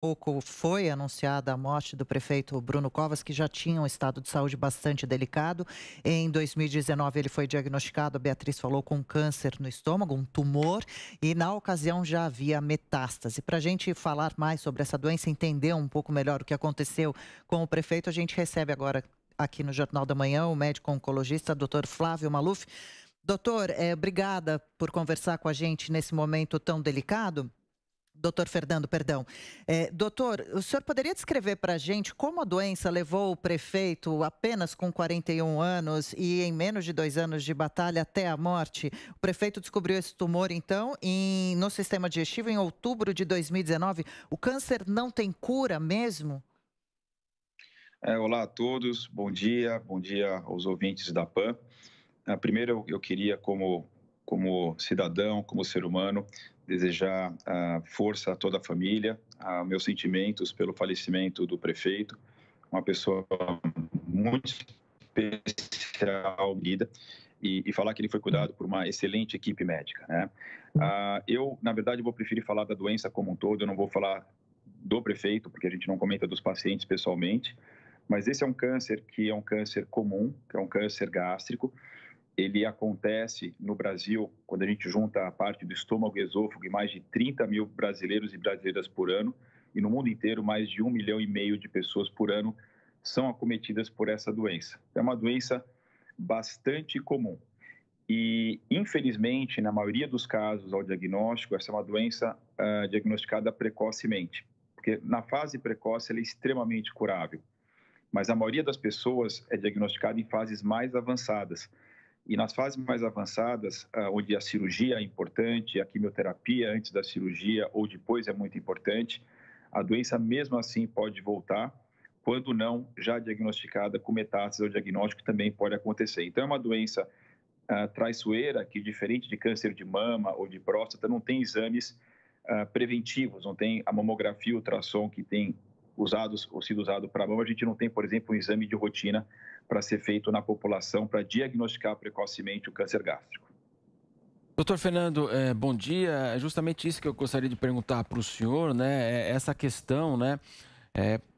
Pouco foi anunciada a morte do prefeito Bruno Covas, que já tinha um estado de saúde bastante delicado. Em 2019, ele foi diagnosticado, a Beatriz falou, com câncer no estômago, um tumor, e na ocasião já havia metástase. Para a gente falar mais sobre essa doença, entender um pouco melhor o que aconteceu com o prefeito, a gente recebe agora aqui no Jornal da Manhã o médico oncologista, doutor Flávio Maluf. Doutor, obrigada por conversar com a gente nesse momento tão delicado. Doutor Fernando, perdão. Doutor, o senhor poderia descrever para a gente como a doença levou o prefeito, apenas com 41 anos e em menos de 2 anos de batalha, até a morte? O prefeito descobriu esse tumor, então, no sistema digestivo em outubro de 2019. O câncer não tem cura mesmo? Olá a todos, bom dia aos ouvintes da PAN. Primeiro, eu queria, como cidadão, como ser humano, desejar força a toda a família, meus sentimentos pelo falecimento do prefeito, uma pessoa muito especial, querida, e falar que ele foi cuidado por uma excelente equipe médica, né? Eu, na verdade, vou preferir falar da doença como um todo, eu não vou falar do prefeito, porque a gente não comenta dos pacientes pessoalmente, mas esse é um câncer que é um câncer comum, que é um câncer gástrico. Ele acontece no Brasil, quando a gente junta a parte do estômago e esôfago, em mais de 30 mil brasileiros e brasileiras por ano, e no mundo inteiro, mais de 1,5 milhão de pessoas por ano são acometidas por essa doença. É uma doença bastante comum. E, infelizmente, na maioria dos casos ao diagnóstico, essa é uma doença diagnosticada precocemente, porque na fase precoce ela é extremamente curável, mas a maioria das pessoas é diagnosticada em fases mais avançadas. E nas fases mais avançadas, onde a cirurgia é importante, a quimioterapia antes da cirurgia ou depois é muito importante, a doença mesmo assim pode voltar, quando não já diagnosticada com metástase, o diagnóstico também pode acontecer. Então é uma doença traiçoeira que, diferente de câncer de mama ou de próstata, não tem exames preventivos, não tem a mamografia, o ultrassom que tem usados ou sido usado para a mama. A gente não tem, por exemplo, um exame de rotina para ser feito na população para diagnosticar precocemente o câncer gástrico. Doutor Fernando, bom dia. É justamente isso que eu gostaria de perguntar para o senhor, né? Essa questão, né?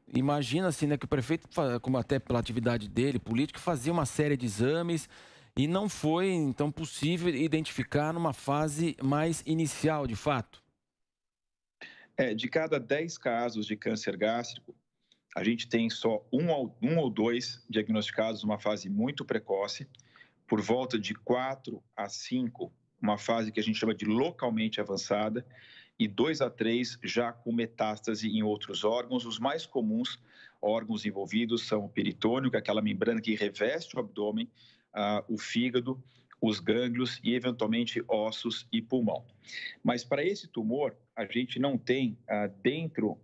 Imagina-se, né, que o prefeito, como até pela atividade dele, político, fazia uma série de exames e não foi, então, possível identificar numa fase mais inicial, de fato. De cada 10 casos de câncer gástrico, a gente tem só um ou dois diagnosticados numa fase muito precoce, por volta de 4 a 5, uma fase que a gente chama de localmente avançada, e 2 a 3 já com metástase em outros órgãos. Os mais comuns órgãos envolvidos são o peritônio, que é aquela membrana que reveste o abdômen, o fígado, os gânglios e, eventualmente, ossos e pulmão. Mas para esse tumor, a gente não tem dentro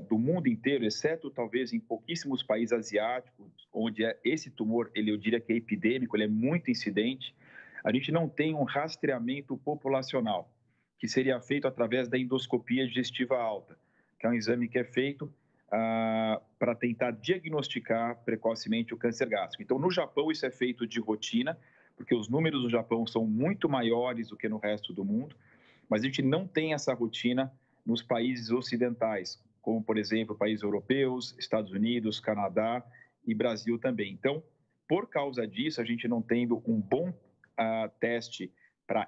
do mundo inteiro, exceto talvez em pouquíssimos países asiáticos, onde esse tumor, eu diria que é epidêmico, ele é muito incidente, a gente não tem um rastreamento populacional, que seria feito através da endoscopia digestiva alta, que é um exame que é feito para tentar diagnosticar precocemente o câncer gástrico. Então, no Japão, isso é feito de rotina, porque os números do Japão são muito maiores do que no resto do mundo, mas a gente não tem essa rotina nos países ocidentais, como, por exemplo, países europeus, Estados Unidos, Canadá e Brasil também. Então, por causa disso, a gente não tendo um bom teste para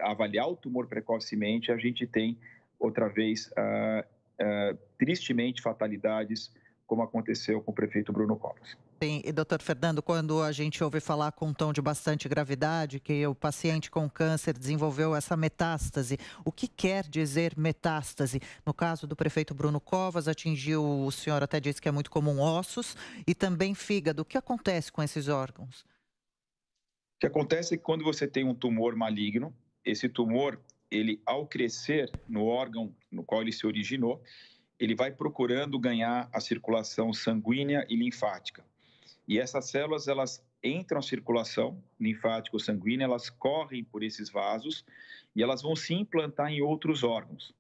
avaliar o tumor precocemente, a gente tem, outra vez, tristemente, fatalidades, como aconteceu com o prefeito Bruno Covas. Sim, e doutor Fernando, quando a gente ouve falar com um tom de bastante gravidade, que o paciente com câncer desenvolveu essa metástase, o que quer dizer metástase? No caso do prefeito Bruno Covas, atingiu, o senhor até disse que é muito comum, ossos e também fígado. O que acontece com esses órgãos? O que acontece é que quando você tem um tumor maligno, esse tumor, ele ao crescer no órgão no qual ele se originou, ele vai procurando ganhar a circulação sanguínea e linfática. E essas células, elas entram na circulação linfático-sanguínea, elas correm por esses vasos e elas vão se implantar em outros órgãos.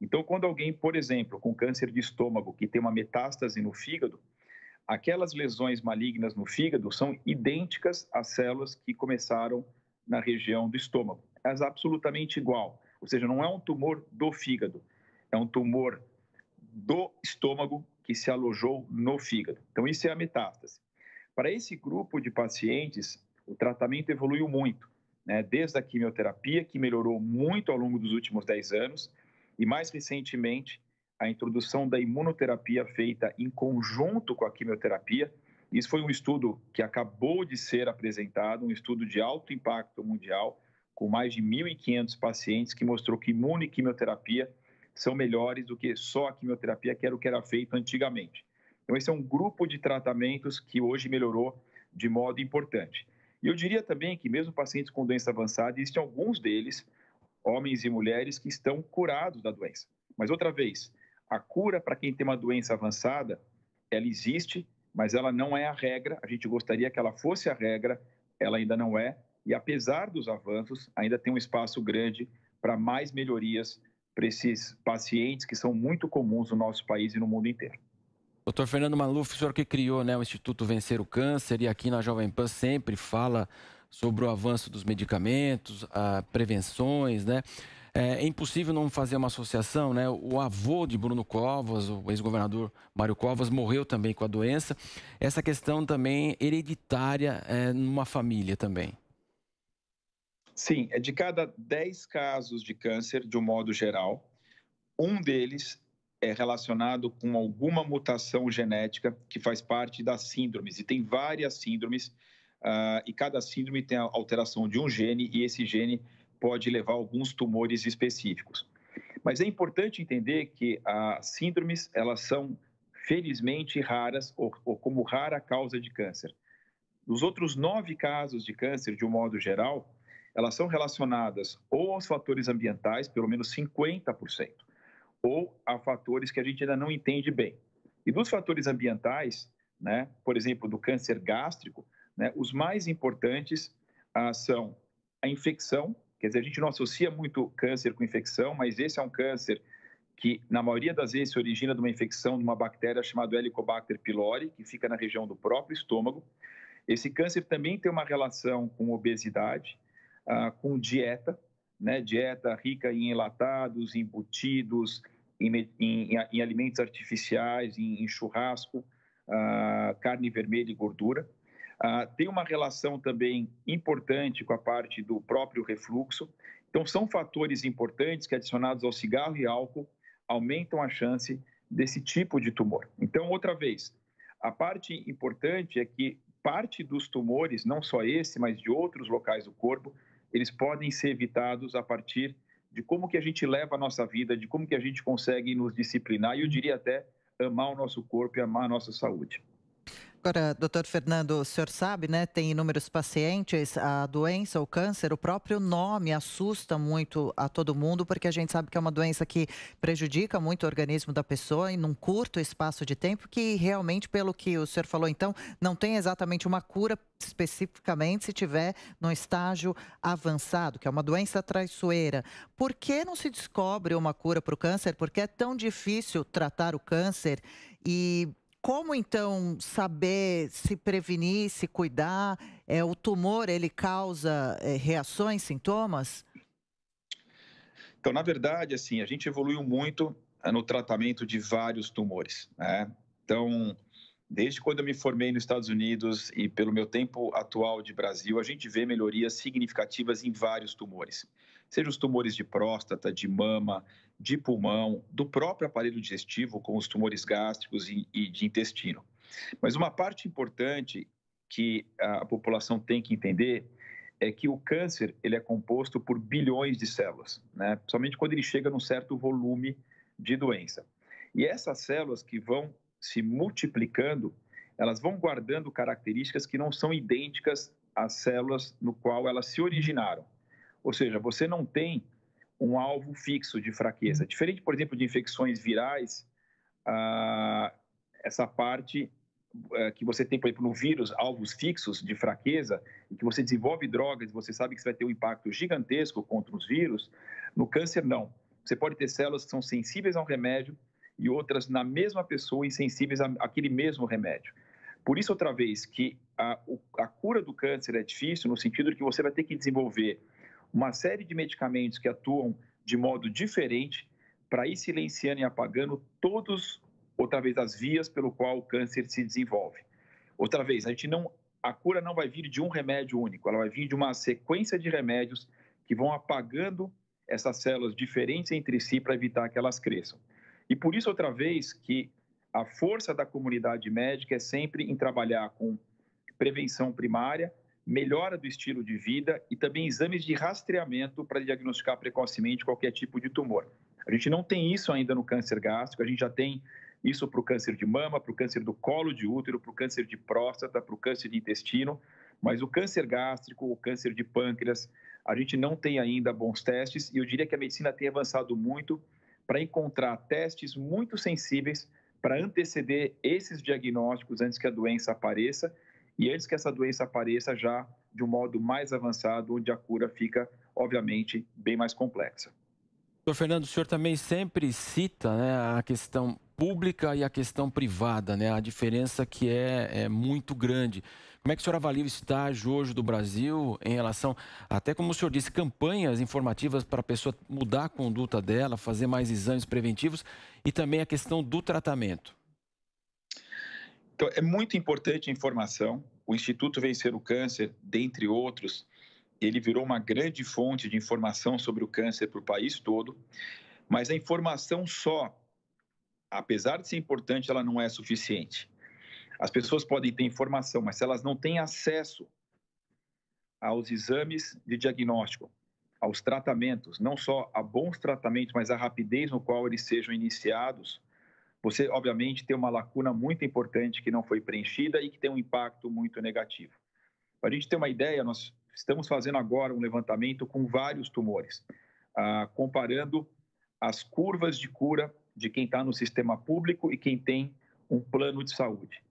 Então, quando alguém, por exemplo, com câncer de estômago, que tem uma metástase no fígado, aquelas lesões malignas no fígado são idênticas às células que começaram na região do estômago. É absolutamente igual. Ou seja, não é um tumor do fígado, é um tumor do estômago que se alojou no fígado. Então, isso é a metástase. Para esse grupo de pacientes, o tratamento evoluiu muito, né? Desde a quimioterapia, que melhorou muito ao longo dos últimos 10 anos, e mais recentemente, a introdução da imunoterapia feita em conjunto com a quimioterapia. Isso foi um estudo que acabou de ser apresentado, um estudo de alto impacto mundial, com mais de 1.500 pacientes, que mostrou que imuno e quimioterapia são melhores do que só a quimioterapia, que era o que era feito antigamente. Então, esse é um grupo de tratamentos que hoje melhorou de modo importante. E eu diria também que mesmo pacientes com doença avançada, existem alguns deles, homens e mulheres, que estão curados da doença. Mas, outra vez, a cura para quem tem uma doença avançada, ela existe, mas ela não é a regra. A gente gostaria que ela fosse a regra, ela ainda não é. E, apesar dos avanços, ainda tem um espaço grande para mais melhorias para esses pacientes que são muito comuns no nosso país e no mundo inteiro. Doutor Fernando Maluf, o senhor que criou, né, o Instituto Vencer o Câncer, e aqui na Jovem Pan sempre fala sobre o avanço dos medicamentos, prevenções, né? É impossível não fazer uma associação, né? O avô de Bruno Covas, o ex-governador Mário Covas, morreu também com a doença. Essa questão também hereditária numa família também. Sim, de cada 10 casos de câncer, de um modo geral, um deles é relacionado com alguma mutação genética que faz parte das síndromes. E tem várias síndromes, e cada síndrome tem a alteração de um gene, e esse gene pode levar a alguns tumores específicos. Mas é importante entender que as síndromes, elas são felizmente raras, ou como rara causa de câncer. Nos outros 9 casos de câncer, de um modo geral, elas são relacionadas ou aos fatores ambientais, pelo menos 50%, ou a fatores que a gente ainda não entende bem. E dos fatores ambientais, né, por exemplo, do câncer gástrico, né, os mais importantes são a infecção, quer dizer, a gente não associa muito câncer com infecção, mas esse é um câncer que, na maioria das vezes, se origina de uma infecção de uma bactéria chamada Helicobacter pylori, que fica na região do próprio estômago. Esse câncer também tem uma relação com obesidade, com dieta, né? Dieta rica em enlatados, embutidos, em alimentos artificiais, em churrasco, carne vermelha e gordura. Tem uma relação também importante com a parte do próprio refluxo. Então, são fatores importantes que, adicionados ao cigarro e álcool, aumentam a chance desse tipo de tumor. Então, outra vez, a parte importante é que parte dos tumores, não só esse, mas de outros locais do corpo, eles podem ser evitados a partir de como que a gente leva a nossa vida, de como que a gente consegue nos disciplinar e, eu diria até, amar o nosso corpo e amar a nossa saúde. Agora, doutor Fernando, o senhor sabe, né, tem inúmeros pacientes, a doença, o câncer, o próprio nome assusta muito a todo mundo, porque a gente sabe que é uma doença que prejudica muito o organismo da pessoa em num curto espaço de tempo, que realmente, pelo que o senhor falou, então, não tem exatamente uma cura especificamente se tiver num estágio avançado, que é uma doença traiçoeira. Por que não se descobre uma cura para o câncer? Por que é tão difícil tratar o câncer? E como então saber se prevenir, se cuidar? O tumor, ele causa reações, sintomas? Então, na verdade, assim, a gente evoluiu muito no tratamento de vários tumores, né? Então, desde quando eu me formei nos Estados Unidos e pelo meu tempo atual de Brasil, a gente vê melhorias significativas em vários tumores. Seja os tumores de próstata, de mama, de pulmão, do próprio aparelho digestivo, como os tumores gástricos e de intestino. Mas uma parte importante que a população tem que entender é que o câncer ele é composto por bilhões de células, né? Somente quando ele chega num certo volume de doença. E essas células que vão se multiplicando, elas vão guardando características que não são idênticas às células no qual elas se originaram. Ou seja, você não tem um alvo fixo de fraqueza. Diferente, por exemplo, de infecções virais, essa parte que você tem, por exemplo, no vírus, alvos fixos de fraqueza, e que você desenvolve drogas, você sabe que você vai ter um impacto gigantesco contra os vírus, no câncer, não. Você pode ter células que são sensíveis a um remédio e outras na mesma pessoa insensíveis àquele mesmo remédio. Por isso, outra vez, que a cura do câncer é difícil no sentido de que você vai ter que desenvolver uma série de medicamentos que atuam de modo diferente para ir silenciando e apagando todos, outra vez, as vias pelo qual o câncer se desenvolve. Outra vez, a cura não vai vir de um remédio único, ela vai vir de uma sequência de remédios que vão apagando essas células diferentes entre si para evitar que elas cresçam. E por isso, outra vez, que a força da comunidade médica é sempre em trabalhar com prevenção primária, melhora do estilo de vida e também exames de rastreamento para diagnosticar precocemente qualquer tipo de tumor. A gente não tem isso ainda no câncer gástrico, a gente já tem isso para o câncer de mama, para o câncer do colo de útero, para o câncer de próstata, para o câncer de intestino, mas o câncer gástrico, o câncer de pâncreas, a gente não tem ainda bons testes e eu diria que a medicina tem avançado muito para encontrar testes muito sensíveis para anteceder esses diagnósticos antes que a doença apareça e antes que essa doença apareça já de um modo mais avançado, onde a cura fica, obviamente, bem mais complexa. Doutor Fernando, o senhor também sempre cita, né, a questão pública e a questão privada, né, a diferença que é muito grande. Como é que o senhor avalia o estágio hoje do Brasil em relação, até como o senhor disse, campanhas informativas para a pessoa mudar a conduta dela, fazer mais exames preventivos e também a questão do tratamento? Então, é muito importante a informação. O Instituto Vencer o Câncer, dentre outros, ele virou uma grande fonte de informação sobre o câncer para o país todo, mas a informação só, apesar de ser importante, ela não é suficiente. As pessoas podem ter informação, mas se elas não têm acesso aos exames de diagnóstico, aos tratamentos, não só a bons tratamentos, mas a rapidez no qual eles sejam iniciados, você, obviamente, tem uma lacuna muito importante que não foi preenchida e que tem um impacto muito negativo. Para a gente ter uma ideia, nós estamos fazendo agora um levantamento com vários tumores, comparando as curvas de cura de quem está no sistema público e quem tem um plano de saúde.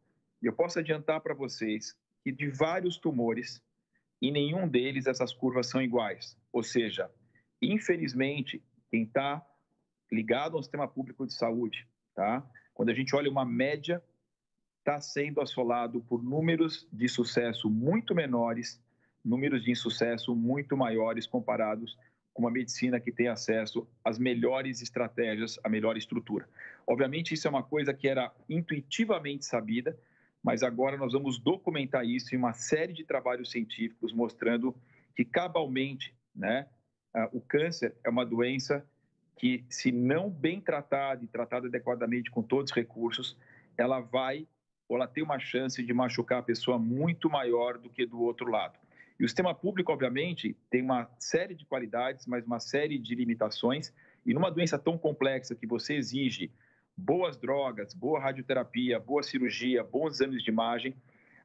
E eu posso adiantar para vocês que de vários tumores, em nenhum deles essas curvas são iguais. Ou seja, infelizmente, quem está ligado ao sistema público de saúde, tá? Quando a gente olha uma média, está sendo assolado por números de sucesso muito menores, números de insucesso muito maiores comparados com uma medicina que tem acesso às melhores estratégias, à melhor estrutura. Obviamente, isso é uma coisa que era intuitivamente sabida, mas agora nós vamos documentar isso em uma série de trabalhos científicos mostrando que, cabalmente, né, o câncer é uma doença que, se não bem tratada e tratada adequadamente com todos os recursos, ela tem uma chance de machucar a pessoa muito maior do que do outro lado. E o sistema público, obviamente, tem uma série de qualidades, mas uma série de limitações. E numa doença tão complexa que você exige boas drogas, boa radioterapia, boa cirurgia, bons exames de imagem,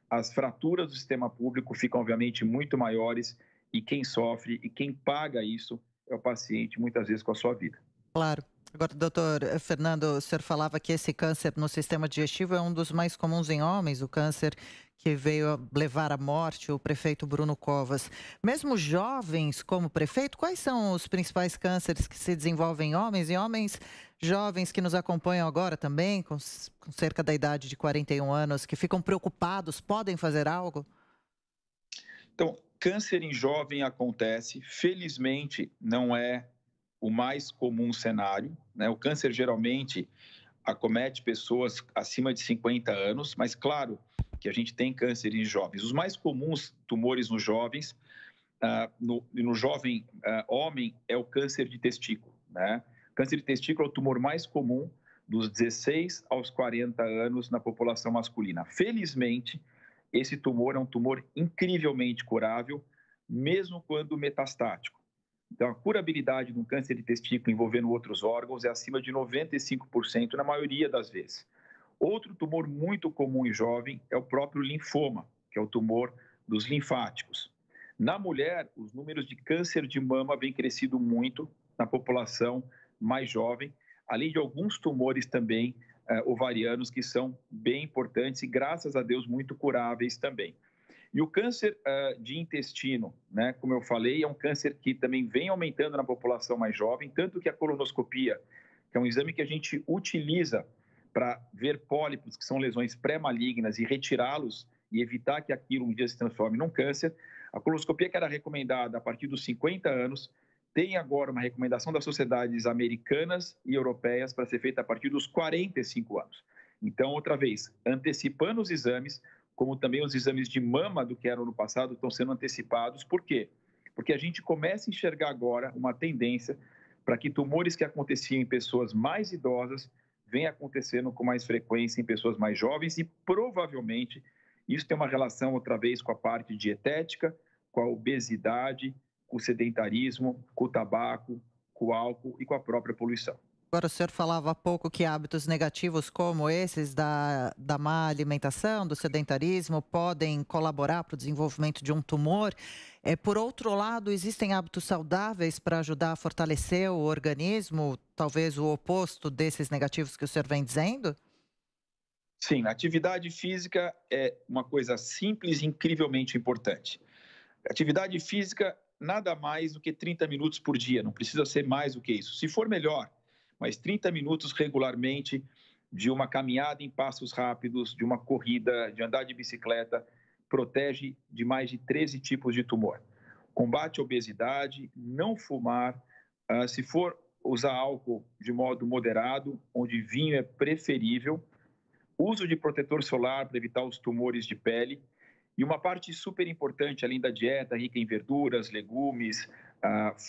as fraturas do sistema público ficam, obviamente, muito maiores e quem sofre e quem paga isso é o paciente, muitas vezes com a sua vida. Claro. Agora, doutor Fernando, o senhor falava que esse câncer no sistema digestivo é um dos mais comuns em homens, o câncer que veio a levar à morte o prefeito Bruno Covas. Mesmo jovens como prefeito, quais são os principais cânceres que se desenvolvem em homens e homens jovens que nos acompanham agora também, com cerca da idade de 41 anos, que ficam preocupados, podem fazer algo? Então, câncer em jovem acontece, felizmente não é o mais comum cenário, né? O câncer geralmente acomete pessoas acima de 50 anos, mas claro que a gente tem câncer em jovens. Os mais comuns tumores nos jovens, no jovem homem, é o câncer de testículo, né? Câncer de testículo é o tumor mais comum dos 16 aos 40 anos na população masculina. Felizmente, esse tumor é um tumor incrivelmente curável, mesmo quando metastático. Então, a curabilidade de um câncer de testículo envolvendo outros órgãos é acima de 95% na maioria das vezes. Outro tumor muito comum em jovem é o próprio linfoma, que é o tumor dos linfáticos. Na mulher, os números de câncer de mama vêm crescido muito na população mais jovem, além de alguns tumores também ovarianos que são bem importantes e, graças a Deus, muito curáveis também. E o câncer de intestino, né, como eu falei, é um câncer que também vem aumentando na população mais jovem, tanto que a colonoscopia, que é um exame que a gente utiliza para ver pólipos, que são lesões pré-malignas, e retirá-los e evitar que aquilo um dia se transforme num câncer. A colonoscopia que era recomendada a partir dos 50 anos, tem agora uma recomendação das sociedades americanas e europeias para ser feita a partir dos 45 anos. Então, outra vez, antecipando os exames, como também os exames de mama do que eram no passado estão sendo antecipados. Por quê? Porque a gente começa a enxergar agora uma tendência para que tumores que aconteciam em pessoas mais idosas venham acontecendo com mais frequência em pessoas mais jovens e provavelmente isso tem uma relação outra vez com a parte dietética, com a obesidade, com o sedentarismo, com o tabaco, com o álcool e com a própria poluição. Agora, o senhor falava há pouco que hábitos negativos como esses da má alimentação, do sedentarismo, podem colaborar para o desenvolvimento de um tumor. Por outro lado, existem hábitos saudáveis para ajudar a fortalecer o organismo, talvez o oposto desses negativos que o senhor vem dizendo? Sim, a atividade física é uma coisa simples e incrivelmente importante. Atividade física, nada mais do que 30 minutos por dia, não precisa ser mais do que isso. Se for melhor, mas 30 minutos regularmente de uma caminhada em passos rápidos, de uma corrida, de andar de bicicleta, protege de mais de 13 tipos de tumor. Combate a obesidade, não fumar, se for usar álcool de modo moderado, onde vinho é preferível, uso de protetor solar para evitar os tumores de pele. E uma parte super importante, além da dieta rica em verduras, legumes,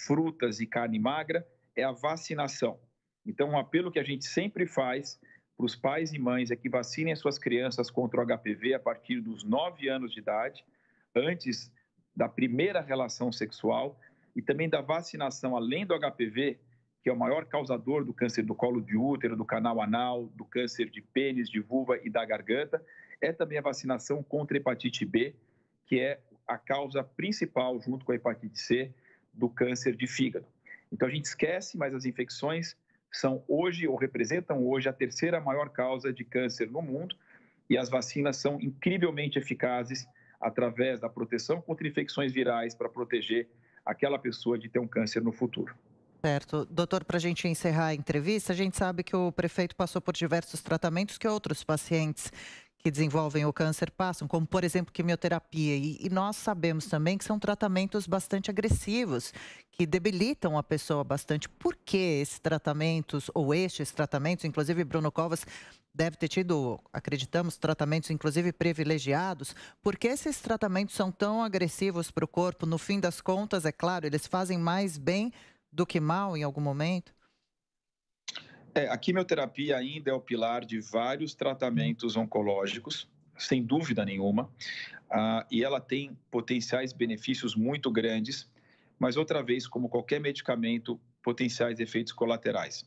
frutas e carne magra, é a vacinação. Então, um apelo que a gente sempre faz para os pais e mães é que vacinem as suas crianças contra o HPV a partir dos 9 anos de idade, antes da primeira relação sexual, e também da vacinação além do HPV, que é o maior causador do câncer do colo de útero, do canal anal, do câncer de pênis, de vulva e da garganta, é também a vacinação contra a hepatite B, que é a causa principal, junto com a hepatite C, do câncer de fígado. Então, a gente esquece, mas as infecções são hoje, ou representam hoje, a terceira maior causa de câncer no mundo, e as vacinas são incrivelmente eficazes através da proteção contra infecções virais para proteger aquela pessoa de ter um câncer no futuro. Certo. Doutor, para a gente encerrar a entrevista, a gente sabe que o prefeito passou por diversos tratamentos que outros pacientes que desenvolvem o câncer passam, como, por exemplo, quimioterapia. E nós sabemos também que são tratamentos bastante agressivos, que debilitam a pessoa bastante. Por que esses tratamentos, ou estes tratamentos, inclusive Bruno Covas deve ter tido, acreditamos, tratamentos inclusive privilegiados, por que esses tratamentos são tão agressivos para o corpo? No fim das contas, é claro, eles fazem mais bem do que mal em algum momento? A quimioterapia ainda é o pilar de vários tratamentos oncológicos, sem dúvida nenhuma, e ela tem potenciais benefícios muito grandes, mas outra vez, como qualquer medicamento, potenciais efeitos colaterais.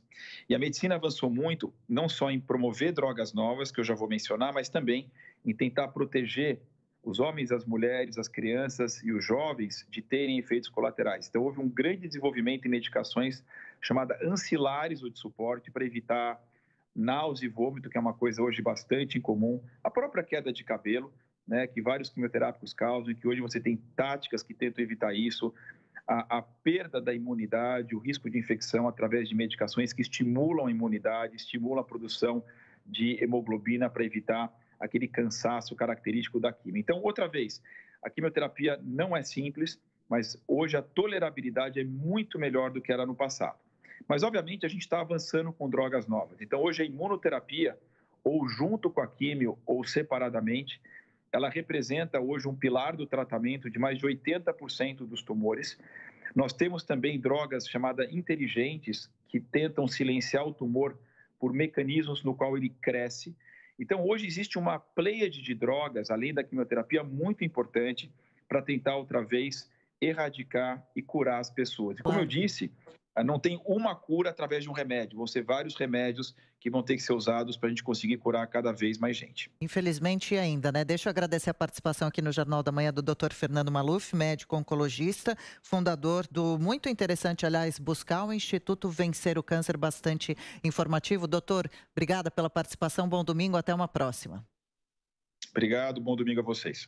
E a medicina avançou muito, não só em promover drogas novas, que eu já vou mencionar, mas também em tentar proteger os homens, as mulheres, as crianças e os jovens de terem efeitos colaterais. Então, houve um grande desenvolvimento em medicações chamada ancilares ou de suporte para evitar náusea e vômito, que é uma coisa hoje bastante incomum, a própria queda de cabelo, né, que vários quimioterápicos causam, e que hoje você tem táticas que tentam evitar isso, a perda da imunidade, o risco de infecção através de medicações que estimulam a imunidade, estimulam a produção de hemoglobina para evitar aquele cansaço característico da quimio. Então, outra vez, a quimioterapia não é simples, mas hoje a tolerabilidade é muito melhor do que era no passado. Mas, obviamente, a gente está avançando com drogas novas. Então, hoje a imunoterapia, ou junto com a quimio, ou separadamente, ela representa hoje um pilar do tratamento de mais de 80% dos tumores. Nós temos também drogas chamadas inteligentes, que tentam silenciar o tumor por mecanismos no qual ele cresce. Então, hoje existe uma pleiade de drogas, além da quimioterapia, muito importante para tentar outra vez erradicar e curar as pessoas. E como eu disse, não tem uma cura através de um remédio, vão ser vários remédios que vão ter que ser usados para a gente conseguir curar cada vez mais gente. Infelizmente ainda, né? Deixa eu agradecer a participação aqui no Jornal da Manhã do Dr. Fernando Maluf, médico oncologista, fundador do muito interessante, aliás, Buscar o Instituto Vencer o Câncer, bastante informativo. Doutor, obrigada pela participação, bom domingo, até uma próxima. Obrigado, bom domingo a vocês.